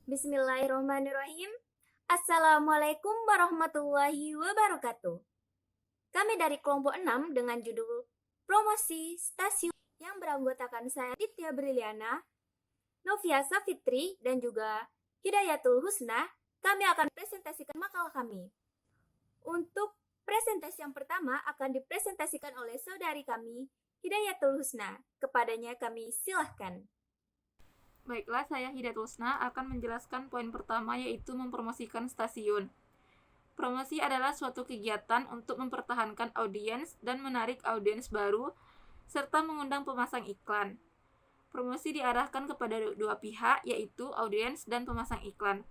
Bismillahirrahmanirrahim. Assalamualaikum warahmatullahi wabarakatuh. Kami dari kelompok 6 dengan judul Promosi Stasiun yang beranggotakan saya Ditya Briliana, Noviasa Fitri, dan juga Hidayatul Husna. Kami akan presentasikan makalah kami. Untuk presentasi yang pertama akan dipresentasikan oleh saudari kami, Hidayatul Husna. Kepadanya kami silahkan. Baiklah, saya Hidayatul Husna akan menjelaskan poin pertama, yaitu mempromosikan stasiun. Promosi adalah suatu kegiatan untuk mempertahankan audiens dan menarik audiens baru, serta mengundang pemasang iklan. Promosi diarahkan kepada dua pihak, yaitu audiens dan pemasang iklan.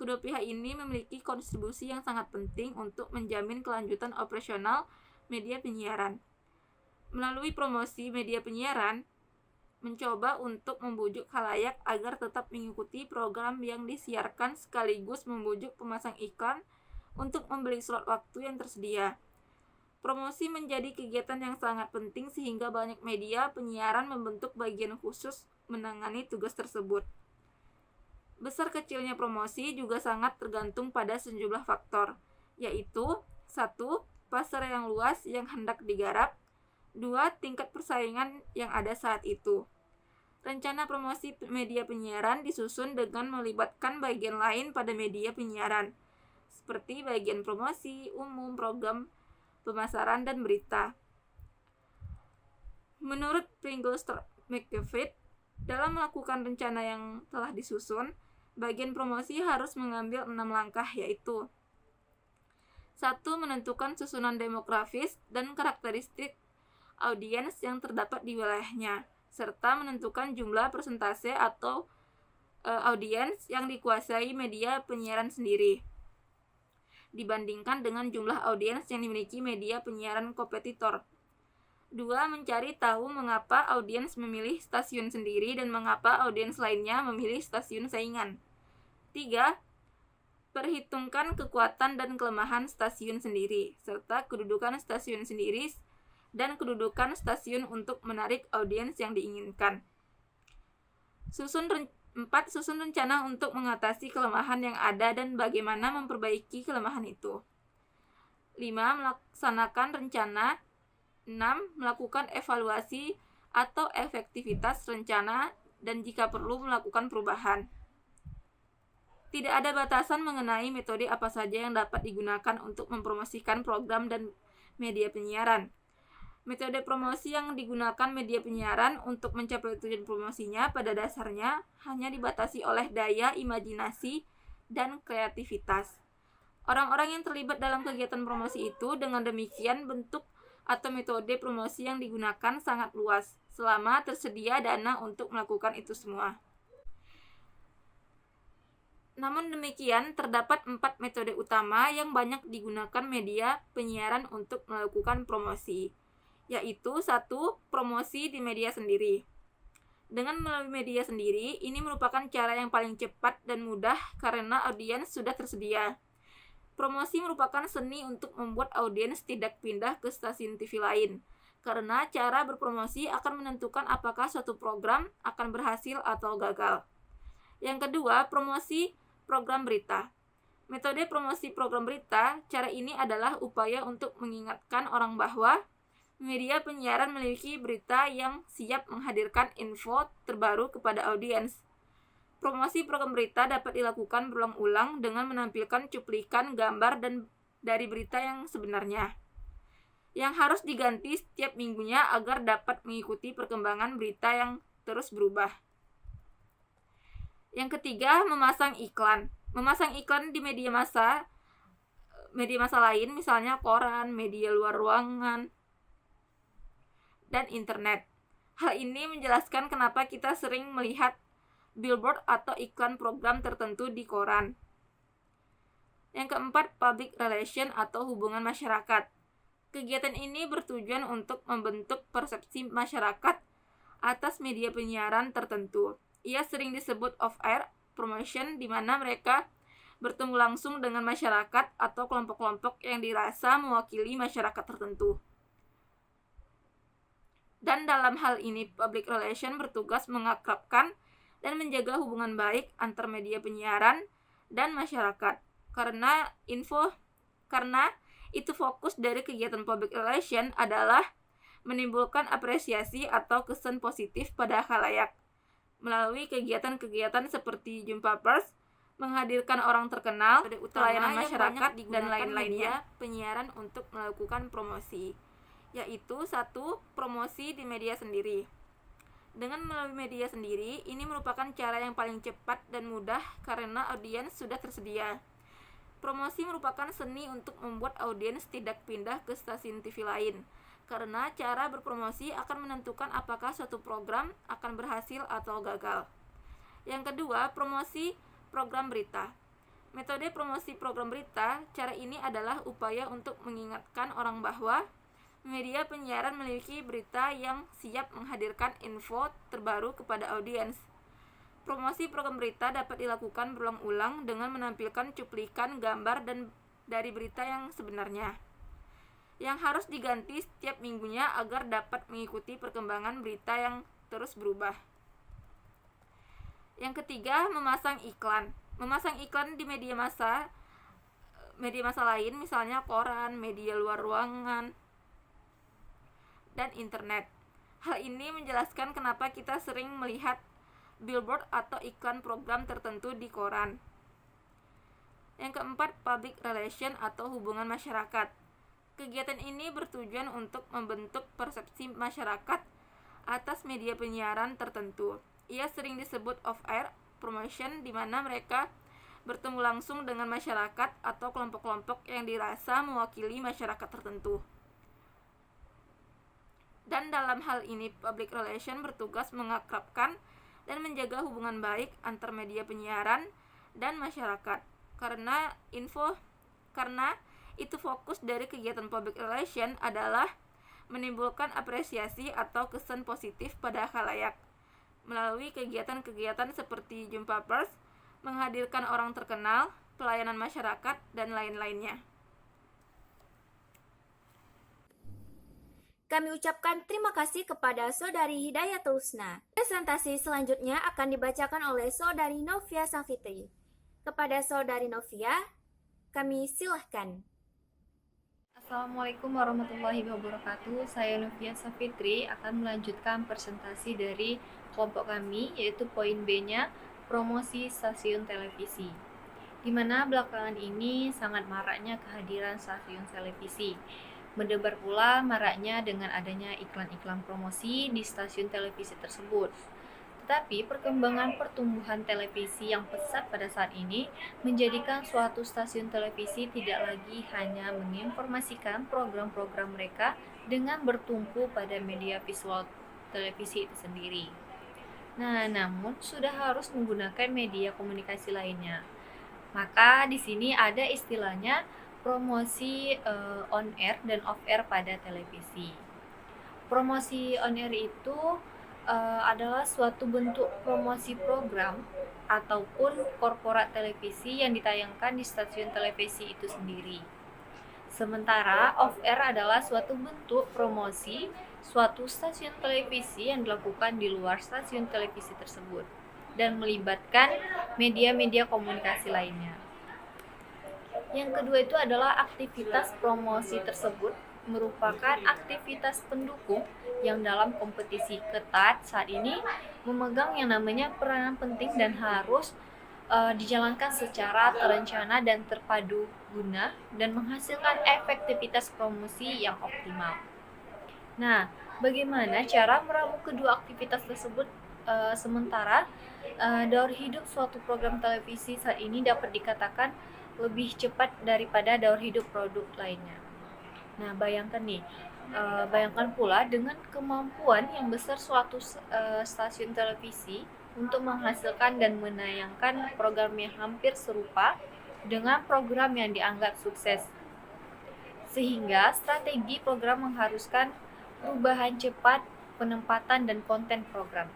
Kedua pihak ini memiliki kontribusi yang sangat penting untuk menjamin kelanjutan operasional media penyiaran. Melalui promosi media penyiaran, mencoba untuk membujuk khalayak agar tetap mengikuti program yang disiarkan sekaligus membujuk pemasang iklan untuk membeli slot waktu yang tersedia. Promosi menjadi kegiatan yang sangat penting sehingga banyak media penyiaran membentuk bagian khusus menangani tugas tersebut. Besar kecilnya promosi juga sangat tergantung pada sejumlah faktor, yaitu 1. Pasar yang luas yang hendak digarap, 2. Tingkat persaingan yang ada saat itu. Rencana promosi media penyiaran disusun dengan melibatkan bagian lain pada media penyiaran, seperti bagian promosi, umum, program, pemasaran, dan berita. Menurut Pringles McDavid, dalam melakukan rencana yang telah disusun, bagian promosi harus mengambil 6 langkah, yaitu 1. Menentukan susunan demografis dan karakteristik audiens yang terdapat di wilayahnya, serta menentukan jumlah persentase atau audiens yang dikuasai media penyiaran sendiri dibandingkan dengan jumlah audiens yang dimiliki media penyiaran kompetitor. 2. Mencari tahu mengapa audiens memilih stasiun sendiri dan mengapa audiens lainnya memilih stasiun saingan. 3. Perhitungkan kekuatan dan kelemahan stasiun sendiri, serta kedudukan stasiun sendiri dan kedudukan stasiun untuk menarik audiens yang diinginkan. 4. Susun rencana untuk mengatasi kelemahan yang ada dan bagaimana memperbaiki kelemahan itu. 5. Melaksanakan rencana. 6. Melakukan evaluasi atau efektivitas rencana dan jika perlu melakukan perubahan. Tidak ada batasan mengenai metode apa saja yang dapat digunakan untuk mempromosikan program dan media penyiaran. Metode promosi yang digunakan media penyiaran untuk mencapai tujuan promosinya pada dasarnya hanya dibatasi oleh daya imajinasi dan kreativitas orang-orang yang terlibat dalam kegiatan promosi itu. Dengan demikian, bentuk atau metode promosi yang digunakan sangat luas, selama tersedia dana untuk melakukan itu semua. Namun demikian, terdapat 4 metode utama yang banyak digunakan media penyiaran untuk melakukan promosi, yaitu 1. Promosi di media sendiri. Dengan melalui media sendiri, ini merupakan cara yang paling cepat dan mudah karena audiens sudah tersedia. Promosi merupakan seni untuk membuat audiens tidak pindah ke stasiun TV lain, karena cara berpromosi akan menentukan apakah suatu program akan berhasil atau gagal. Yang kedua, promosi program berita. Metode promosi program berita, cara ini adalah upaya untuk mengingatkan orang bahwa media penyiaran memiliki berita yang siap menghadirkan info terbaru kepada audiens. Promosi program berita dapat dilakukan berulang-ulang dengan menampilkan cuplikan gambar dan dari berita yang sebenarnya, yang harus diganti setiap minggunya agar dapat mengikuti perkembangan berita yang terus berubah. Yang ketiga, memasang iklan. Memasang iklan di media massa lain, misalnya koran, media luar ruangan, dan internet. Hal ini menjelaskan kenapa kita sering melihat billboard atau iklan program tertentu di koran. Yang keempat, public relation atau hubungan masyarakat. Kegiatan ini bertujuan untuk membentuk persepsi masyarakat atas media penyiaran tertentu. Ia sering disebut off-air promotion, di mana mereka bertemu langsung dengan masyarakat atau kelompok-kelompok yang dirasa mewakili masyarakat tertentu. Dan dalam hal ini, public relation bertugas mengakrabkan dan menjaga hubungan baik antar media penyiaran dan masyarakat. Karena itu fokus dari kegiatan public relation adalah menimbulkan apresiasi atau kesan positif pada khalayak melalui kegiatan-kegiatan seperti jumpa pers, menghadirkan orang terkenal, pelayanan masyarakat, dan lain-lainnya. Penyiaran untuk melakukan promosi, yaitu satu, promosi di media sendiri. Dengan melalui media sendiri, ini merupakan cara yang paling cepat dan mudah karena audiens sudah tersedia. Promosi merupakan seni untuk membuat audiens tidak pindah ke stasiun TV lain, karena cara berpromosi akan menentukan apakah suatu program akan berhasil atau gagal. Yang kedua, promosi program berita. Metode promosi program berita, cara ini adalah upaya untuk mengingatkan orang bahwa media penyiaran memiliki berita yang siap menghadirkan info terbaru kepada audiens. Promosi program berita dapat dilakukan berulang-ulang dengan menampilkan cuplikan gambar dan dari berita yang sebenarnya, yang harus diganti setiap minggunya agar dapat mengikuti perkembangan berita yang terus berubah. Yang ketiga, memasang iklan. Memasang iklan di media massa lain, misalnya koran, media luar ruangan, dan internet. Hal ini menjelaskan kenapa kita sering melihat billboard atau iklan program tertentu di koran. Yang keempat, public relation atau hubungan masyarakat. Kegiatan ini bertujuan untuk membentuk persepsi masyarakat atas media penyiaran tertentu. Ia sering disebut off-air promotion, di mana mereka bertemu langsung dengan masyarakat atau kelompok-kelompok yang dirasa mewakili masyarakat tertentu. Dan dalam hal ini, public relation bertugas mengakrabkan dan menjaga hubungan baik antar media penyiaran dan masyarakat. Karena itu fokus dari kegiatan public relation adalah menimbulkan apresiasi atau kesan positif pada khalayak melalui kegiatan-kegiatan seperti jumpa pers, menghadirkan orang terkenal, pelayanan masyarakat, dan lain-lainnya. Kami ucapkan terima kasih kepada Saudari Hidayatul Husna. Presentasi selanjutnya akan dibacakan oleh Saudari Novia Safitri. Kepada Saudari Novia, kami silahkan. Assalamualaikum warahmatullahi wabarakatuh. Saya Novia Safitri akan melanjutkan presentasi dari kelompok kami, yaitu poin B-nya, promosi stasiun televisi. Di mana belakangan ini sangat maraknya kehadiran stasiun televisi. Mendebar pula maraknya dengan adanya iklan-iklan promosi di stasiun televisi tersebut. Tetapi perkembangan pertumbuhan televisi yang pesat pada saat ini menjadikan suatu stasiun televisi tidak lagi hanya menginformasikan program-program mereka dengan bertumpu pada media visual televisi itu sendiri. Nah, namun sudah harus menggunakan media komunikasi lainnya. Maka di sini ada istilahnya promosi on air dan off air pada televisi. Promosi on air itu adalah suatu bentuk promosi program ataupun korporat televisi yang ditayangkan di stasiun televisi itu sendiri. Sementara off-air adalah suatu bentuk promosi suatu stasiun televisi yang dilakukan di luar stasiun televisi tersebut dan melibatkan media-media komunikasi lainnya. Yang kedua itu adalah aktivitas promosi tersebut merupakan aktivitas pendukung yang dalam kompetisi ketat saat ini memegang yang namanya peranan penting dan harus dijalankan secara terencana dan terpadu guna dan menghasilkan efektivitas promosi yang optimal. Nah, bagaimana cara meramu kedua aktivitas tersebut? Sementara daur hidup suatu program televisi saat ini dapat dikatakan lebih cepat daripada daur hidup produk lainnya. Nah, bayangkan pula dengan kemampuan yang besar suatu stasiun televisi untuk menghasilkan dan menayangkan program yang hampir serupa dengan program yang dianggap sukses. Sehingga strategi program mengharuskan perubahan cepat, penempatan dan konten program.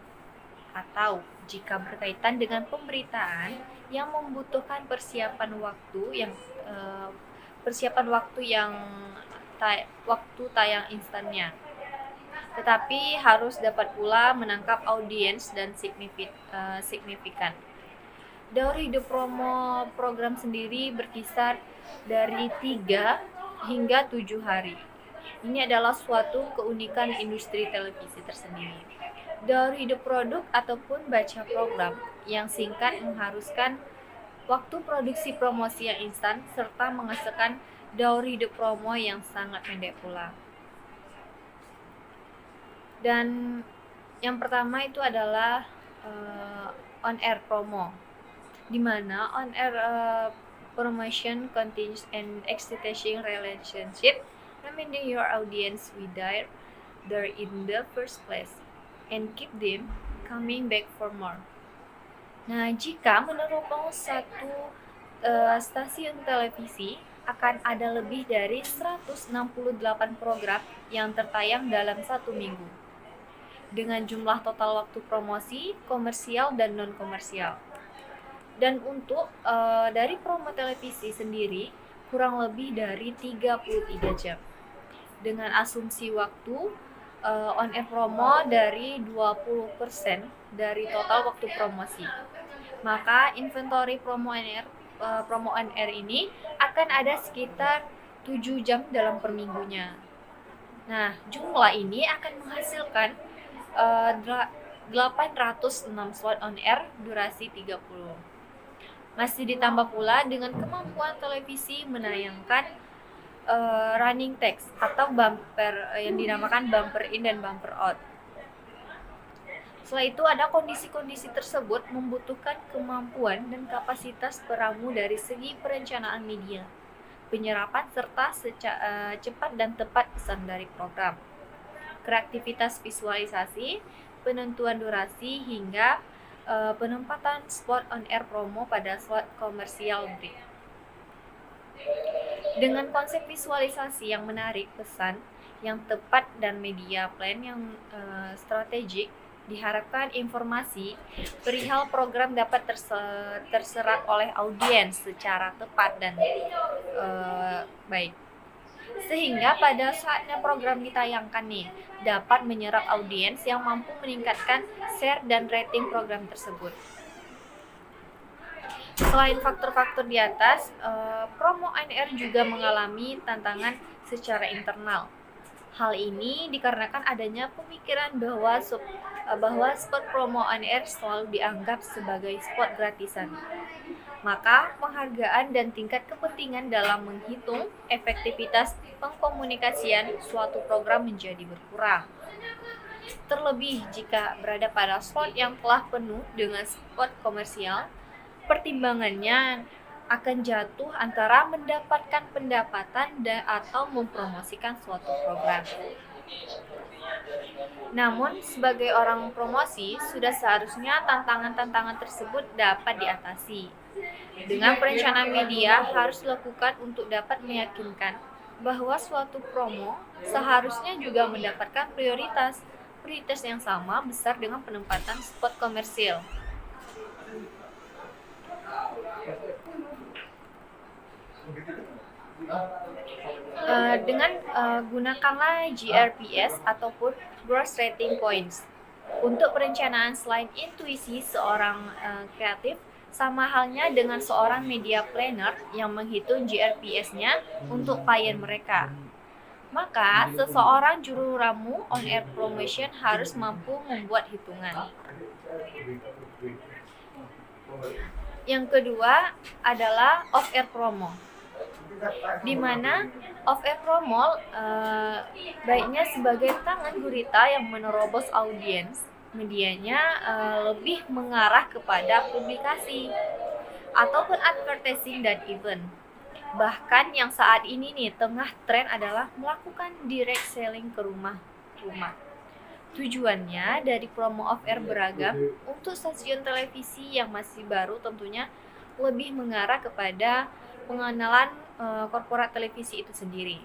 Atau jika berkaitan dengan pemberitaan yang membutuhkan persiapan waktu yang waktu tayang instannya. tetapi harus dapat pula menangkap audiens dan signifikan. Daur hidup promo program sendiri berkisar dari 3 hingga 7 hari. Ini adalah suatu keunikan industri televisi tersendiri. Daur hidup produk ataupun baca program yang singkat mengharuskan waktu produksi promosi yang instan serta menghasilkan daur hidup promo yang sangat pendek pula. Dan yang pertama itu adalah on-air promo, di mana on-air promotion contains an exciting relationship, reminding your audience why they're in the first place, and keep them coming back for more. Nah, jika meneropong satu stasiun televisi, akan ada lebih dari 168 program yang tertayang dalam satu minggu, dengan jumlah total waktu promosi, komersial, dan non-komersial. Dan untuk dari promo televisi sendiri, kurang lebih dari 33 jam. Dengan asumsi waktu on-air promo dari 20% dari total waktu promosi. Maka inventory promo on-air ini akan ada sekitar 7 jam dalam per minggunya. Nah, jumlah ini akan menghasilkan 806 slot on air durasi 30. Masih ditambah pula dengan kemampuan televisi menayangkan running text atau bumper yang dinamakan bumper in dan bumper out. Setelah itu ada kondisi-kondisi tersebut membutuhkan kemampuan dan kapasitas peramu dari segi perencanaan media, penyerapan serta cepat dan tepat pesan dari program, kreativitas visualisasi, penentuan durasi hingga penempatan spot on air promo pada slot komersial break. Dengan konsep visualisasi yang menarik, pesan yang tepat dan media plan yang strategik, diharapkan informasi perihal program dapat terserap oleh audiens secara tepat dan baik. Sehingga pada saatnya program ditayangkan dapat menyerap audiens yang mampu meningkatkan share dan rating program tersebut. Selain faktor-faktor di atas, promo on-air juga mengalami tantangan secara internal. Hal ini dikarenakan adanya pemikiran bahwa spot promo on-air selalu dianggap sebagai spot gratisan. Maka penghargaan dan tingkat kepentingan dalam menghitung efektivitas pengkomunikasian suatu program menjadi berkurang. Terlebih jika berada pada slot yang telah penuh dengan spot komersial, pertimbangannya akan jatuh antara mendapatkan pendapatan atau mempromosikan suatu program. Namun, sebagai orang promosi, sudah seharusnya tantangan-tantangan tersebut dapat diatasi. Dengan perencanaan media harus dilakukan untuk dapat meyakinkan bahwa suatu promo seharusnya juga mendapatkan prioritas yang sama besar dengan penempatan spot komersil. Dengan gunakanlah GRPS ataupun Gross Rating Points untuk perencanaan. Selain intuisi seorang kreatif, sama halnya dengan seorang media planner yang menghitung GRPS-nya untuk klien mereka. Maka seseorang juru ramu on-air promotion harus mampu membuat hitungan. Yang kedua adalah off-air promo, di mana off-air promo baiknya sebagai tangan gurita yang menerobos audiens. Medianya lebih mengarah kepada publikasi ataupun advertising dan event. Bahkan yang saat ini tengah tren adalah melakukan direct selling ke rumah-rumah. Tujuannya dari promo off-air beragam. Untuk stasiun televisi yang masih baru tentunya lebih mengarah kepada pengenalan korporat televisi itu sendiri.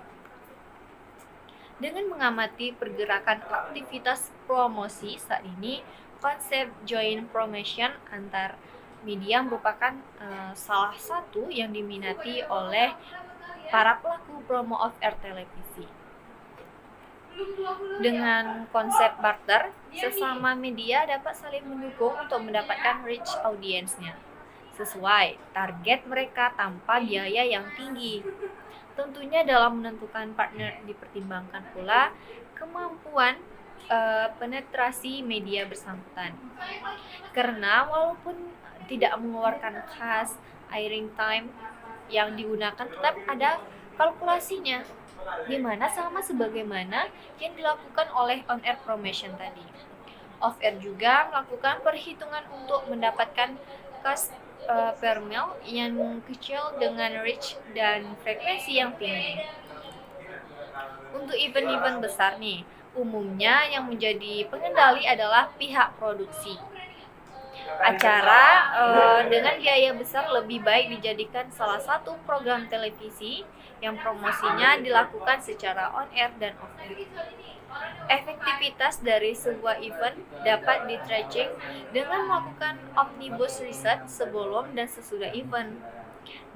Dengan mengamati pergerakan aktivitas promosi saat ini, konsep joint promotion antar media merupakan salah satu yang diminati oleh para pelaku promo off-air televisi. Dengan konsep barter, sesama media dapat saling mendukung untuk mendapatkan reach audiensnya sesuai target mereka tanpa biaya yang tinggi. Tentunya dalam menentukan partner dipertimbangkan pula kemampuan penetrasi media bersangkutan. Karena walaupun tidak mengeluarkan cost airing time yang digunakan, tetap ada kalkulasinya, di mana sama sebagaimana yang dilakukan oleh on-air promotion tadi. Off-air juga melakukan perhitungan untuk mendapatkan cost per mil yang kecil dengan reach dan frekuensi yang tinggi. Untuk event-event besar nih, umumnya yang menjadi pengendali adalah pihak produksi. Acara dengan biaya besar lebih baik dijadikan salah satu program televisi yang promosinya dilakukan secara on-air dan off-air. Efektivitas dari sebuah event dapat di-tracking dengan melakukan omnibus research sebelum dan sesudah event.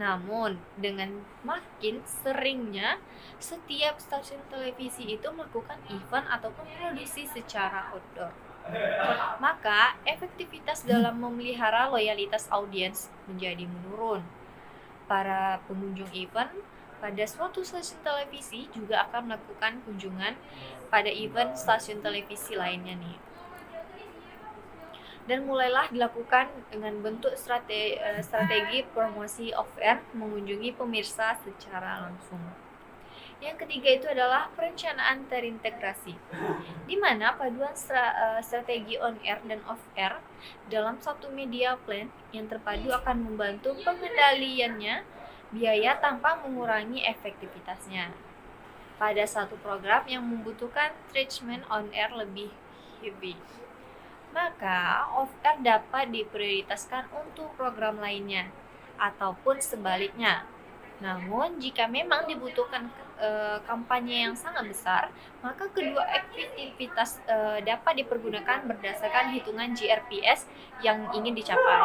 Namun, dengan makin seringnya setiap stasiun televisi itu melakukan event ataupun produksi secara outdoor, maka efektivitas dalam memelihara loyalitas audiens menjadi menurun. Para pengunjung event pada suatu stasiun televisi juga akan melakukan kunjungan pada event stasiun televisi lainnya nih. Dan mulailah dilakukan dengan bentuk strategi promosi off-air mengunjungi pemirsa secara langsung. Yang ketiga itu adalah perencanaan terintegrasi, di mana paduan strategi on-air dan off-air dalam satu media plan yang terpadu akan membantu pengendaliannya biaya tanpa mengurangi efektivitasnya. Pada satu program yang membutuhkan treatment on-air lebih heavy, maka off-air dapat diprioritaskan untuk program lainnya, ataupun sebaliknya. Namun, jika memang dibutuhkan kampanye yang sangat besar, maka kedua aktivitas dapat dipergunakan berdasarkan hitungan GRPS yang ingin dicapai.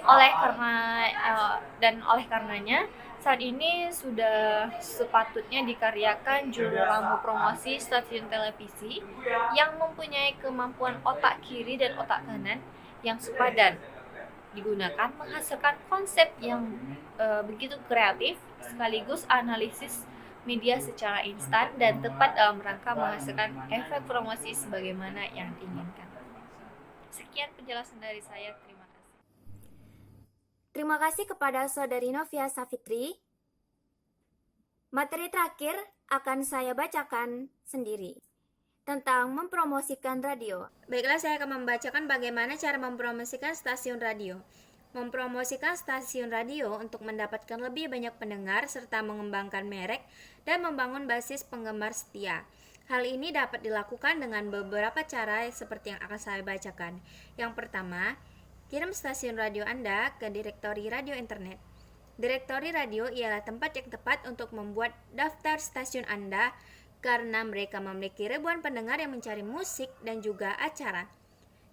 Oleh karenanya, saat ini sudah sepatutnya dikaryakan juru rambu promosi stasiun televisi yang mempunyai kemampuan otak kiri dan otak kanan yang sepadan, digunakan menghasilkan konsep yang begitu kreatif sekaligus analisis media secara instan dan tepat dalam rangka menghasilkan efek promosi sebagaimana yang diinginkan. Sekian penjelasan dari saya, terima kasih. Terima kasih kepada Saudari Novia Savitri. Materi terakhir akan saya bacakan sendiri tentang mempromosikan radio. Baiklah, saya akan membacakan bagaimana cara mempromosikan stasiun radio. Mempromosikan stasiun radio untuk mendapatkan lebih banyak pendengar serta mengembangkan merek dan membangun basis penggemar setia. Hal ini dapat dilakukan dengan beberapa cara seperti yang akan saya bacakan. Yang pertama, kirim stasiun radio Anda ke direktori radio internet. Direktori radio ialah tempat yang tepat untuk membuat daftar stasiun Anda karena mereka memiliki ribuan pendengar yang mencari musik dan juga acara.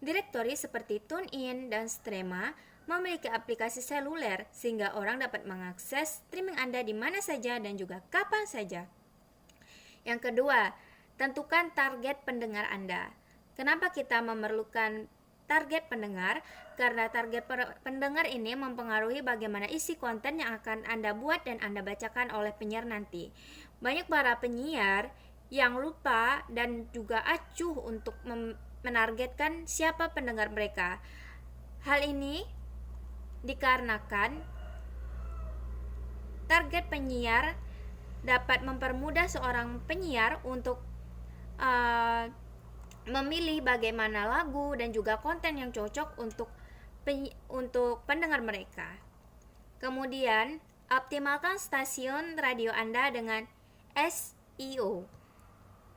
Direktori seperti TuneIn dan Strema memiliki aplikasi seluler sehingga orang dapat mengakses streaming Anda di mana saja dan juga kapan saja. Yang kedua, tentukan target pendengar Anda. Kenapa kita memerlukan target pendengar? Karena target pendengar ini mempengaruhi bagaimana isi konten yang akan Anda buat dan Anda bacakan oleh penyiar nanti. Banyak para penyiar yang lupa dan juga acuh untuk menargetkan siapa pendengar mereka. Hal ini dikarenakan target penyiar dapat mempermudah seorang penyiar untuk memilih bagaimana lagu dan juga konten yang cocok untuk pendengar mereka. Kemudian, optimalkan stasiun radio Anda dengan SEO.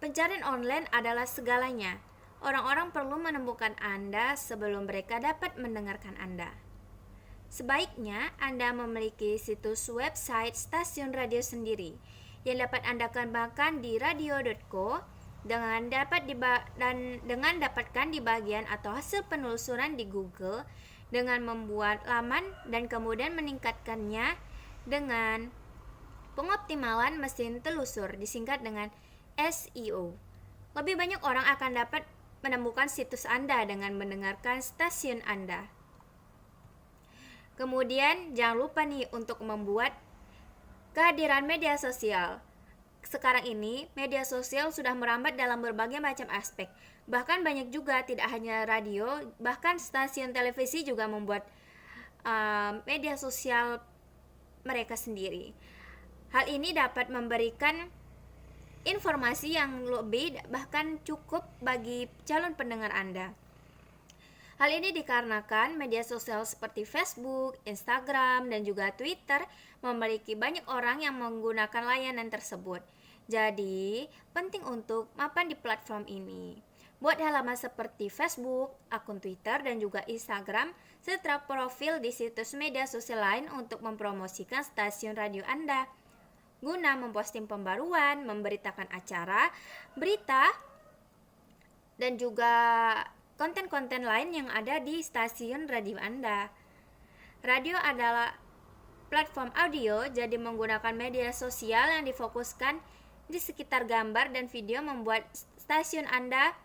Pencarian online adalah segalanya. Orang-orang perlu menemukan Anda sebelum mereka dapat mendengarkan Anda. Sebaiknya Anda memiliki situs website stasiun radio sendiri yang dapat Anda kembangkan di radio.co dengan dapatkan di bagian atau hasil penelusuran di Google dengan membuat laman dan kemudian meningkatkannya dengan pengoptimalan mesin telusur, disingkat dengan SEO. Lebih banyak orang akan dapat menemukan situs Anda dengan mendengarkan stasiun Anda. Kemudian jangan lupa nih untuk membuat kehadiran media sosial. Sekarang ini, media sosial sudah merambat dalam berbagai macam aspek. Bahkan banyak juga, tidak hanya radio, bahkan stasiun televisi juga membuat media sosial mereka sendiri. Hal ini dapat memberikan informasi yang lebih, bahkan cukup bagi calon pendengar Anda. Hal ini dikarenakan media sosial seperti Facebook, Instagram, dan juga Twitter memiliki banyak orang yang menggunakan layanan tersebut. Jadi, penting untuk mapan di platform ini. Buat halaman seperti Facebook, akun Twitter, dan juga Instagram, serta profil di situs media sosial lain untuk mempromosikan stasiun radio Anda. Guna memposting pembaruan, memberitakan acara, berita, dan juga konten-konten lain yang ada di stasiun radio Anda. Radio adalah platform audio, jadi menggunakan media sosial yang difokuskan di sekitar gambar dan video membuat stasiun Anda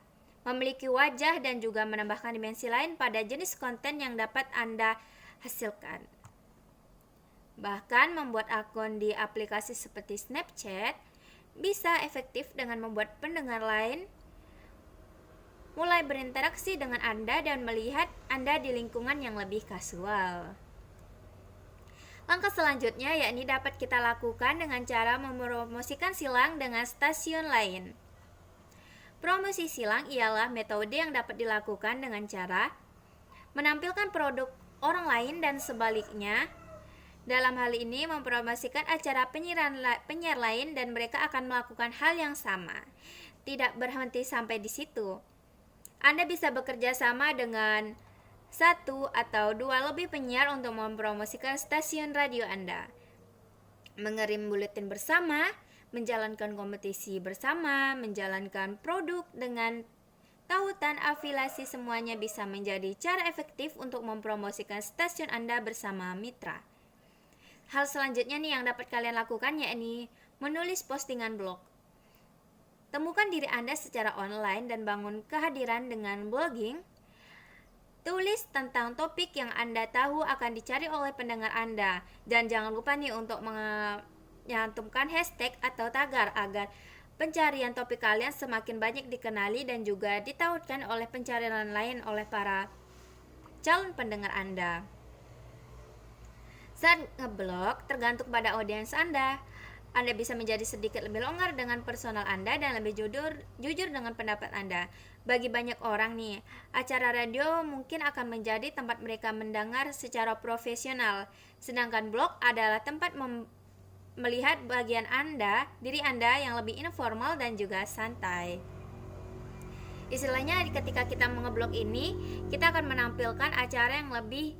memiliki wajah dan juga menambahkan dimensi lain pada jenis konten yang dapat Anda hasilkan. Bahkan membuat akun di aplikasi seperti Snapchat bisa efektif dengan membuat pendengar lain mulai berinteraksi dengan Anda dan melihat Anda di lingkungan yang lebih kasual. Langkah selanjutnya yakni dapat kita lakukan dengan cara mempromosikan silang dengan stasiun lain. Promosi silang ialah metode yang dapat dilakukan dengan cara menampilkan produk orang lain dan sebaliknya. Dalam hal ini mempromosikan acara penyiar lain dan mereka akan melakukan hal yang sama. Tidak berhenti sampai di situ. Anda bisa bekerja sama dengan 1 atau 2 lebih penyiar untuk mempromosikan stasiun radio Anda. Mengirim buletin bersama, menjalankan kompetisi bersama, menjalankan produk dengan tautan afiliasi, semuanya bisa menjadi cara efektif untuk mempromosikan stasiun Anda bersama mitra. Hal selanjutnya nih yang dapat kalian lakukan yakni menulis postingan blog. Temukan diri Anda secara online dan bangun kehadiran dengan blogging. Tulis tentang topik yang Anda tahu akan dicari oleh pendengar Anda. Dan jangan lupa nih untuk menyantumkan hashtag atau tagar agar pencarian topik kalian semakin banyak dikenali dan juga ditautkan oleh pencarian lain oleh para calon pendengar Anda. Saat ngeblog tergantung pada audiens Anda. Anda bisa menjadi sedikit lebih longgar dengan personal Anda dan lebih jujur dengan pendapat Anda. Bagi banyak orang nih, acara radio mungkin akan menjadi tempat mereka mendengar secara profesional, sedangkan blog adalah tempat melihat bagian diri Anda yang lebih informal dan juga santai. Istilahnya ketika kita mengeblog ini, kita akan menampilkan acara yang lebih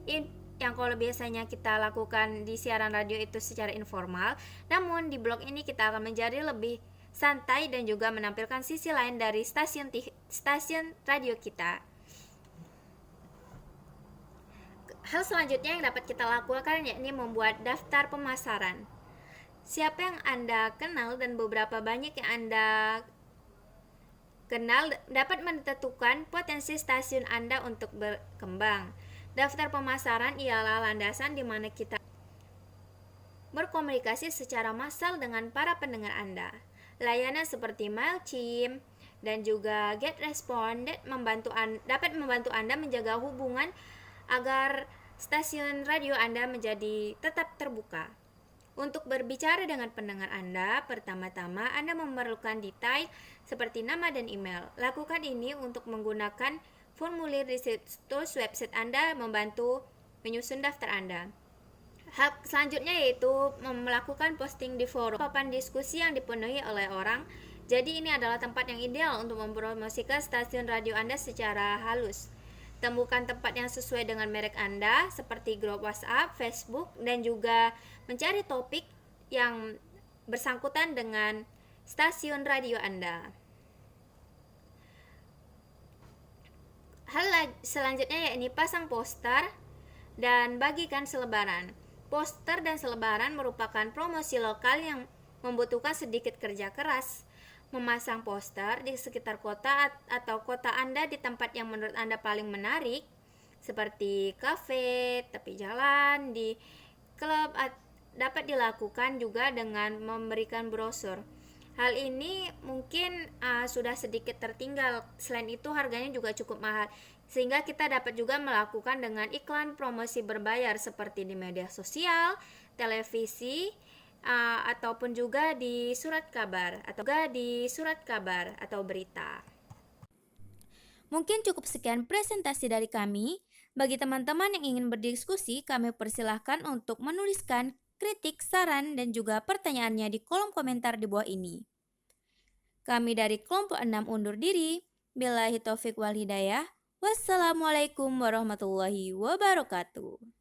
yang kalau biasanya kita lakukan di siaran radio itu secara informal, namun di blog ini kita akan menjadi lebih santai dan juga menampilkan sisi lain dari stasiun radio kita. Hal selanjutnya yang dapat kita lakukan yakni membuat daftar pemasaran. Siapa yang Anda kenal dan beberapa banyak yang Anda kenal dapat menentukan potensi stasiun Anda untuk berkembang. Daftar pemasaran ialah landasan di mana kita berkomunikasi secara massal dengan para pendengar Anda. Layanan seperti MailChimp dan juga GetResponse dapat membantu Anda menjaga hubungan agar stasiun radio Anda menjadi tetap terbuka. Untuk berbicara dengan pendengar Anda, pertama-tama Anda memerlukan detail seperti nama dan email. Lakukan ini untuk menggunakan formulir di situs website Anda membantu menyusun daftar Anda. Hal selanjutnya yaitu melakukan posting di forum, papan diskusi yang dipenuhi oleh orang. Jadi ini adalah tempat yang ideal untuk mempromosikan stasiun radio Anda secara halus. Temukan tempat yang sesuai dengan merek Anda seperti grup WhatsApp, Facebook, dan juga mencari topik yang bersangkutan dengan stasiun radio Anda. Hal selanjutnya yakni pasang poster dan bagikan selebaran. Poster dan selebaran merupakan promosi lokal yang membutuhkan sedikit kerja keras. Memasang poster di sekitar kota atau kota Anda di tempat yang menurut Anda paling menarik, seperti kafe, tepi jalan, di klub, dapat dilakukan juga dengan memberikan brosur. Hal ini mungkin sudah sedikit tertinggal. Selain itu harganya juga cukup mahal, sehingga kita dapat juga melakukan dengan iklan promosi berbayar seperti di media sosial, televisi, ataupun juga di surat kabar atau berita. Mungkin cukup sekian presentasi dari kami. Bagi teman-teman yang ingin berdiskusi, kami persilahkan untuk menuliskan kritik, saran, dan juga pertanyaannya di kolom komentar di bawah ini. Kami dari kelompok 6 undur diri. Billahi taufiq wal hidayah. Wassalamualaikum warahmatullahi wabarakatuh.